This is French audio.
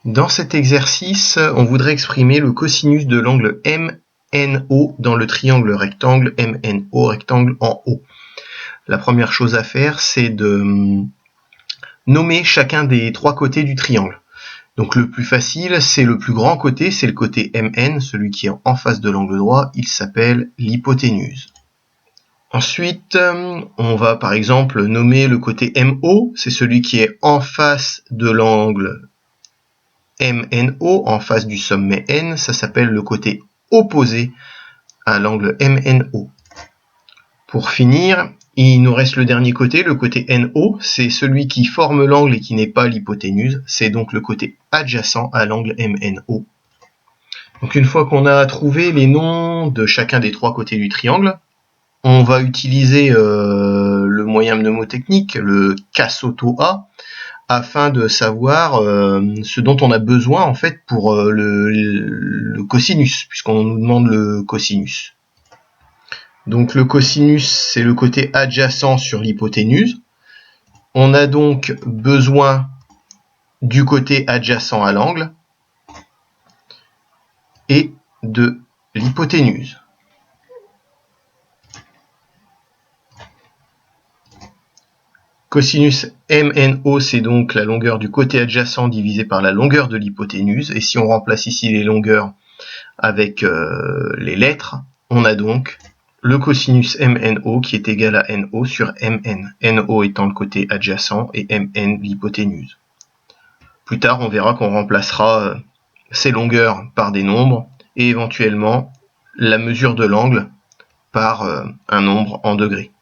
Dans cet exercice, on voudrait exprimer le cosinus de l'angle MNO dans le triangle rectangle MNO rectangle en haut. La première chose à faire, c'est de nommer chacun des trois côtés du triangle. Donc le plus facile, c'est le plus grand côté, c'est le côté MN, celui qui est en face de l'angle droit, il s'appelle l'hypoténuse. Ensuite, on va par exemple nommer le côté MO, c'est celui qui est en face de l'angle MNO, en face du sommet N, ça s'appelle le côté opposé à l'angle MNO. Pour finir, il nous reste le dernier côté, le côté NO, c'est celui qui forme l'angle et qui n'est pas l'hypoténuse, c'est donc le côté adjacent à l'angle MNO. Donc une fois qu'on a trouvé les noms de chacun des trois côtés du triangle, on va utiliser le moyen mnémotechnique, le CASOTO-A, afin de savoir ce dont on a besoin en fait pour le cosinus, puisqu'on nous demande le cosinus. Donc le cosinus, c'est le côté adjacent sur l'hypoténuse. On a donc besoin du côté adjacent à l'angle et de l'hypoténuse. Cosinus MNO, c'est donc la longueur du côté adjacent divisé par la longueur de l'hypoténuse. Et si on remplace ici les longueurs avec les lettres, on a donc le cosinus MNO qui est égal à NO sur MN. NO étant le côté adjacent et MN l'hypoténuse. Plus tard, on verra qu'on remplacera ces longueurs par des nombres et éventuellement la mesure de l'angle par un nombre en degrés.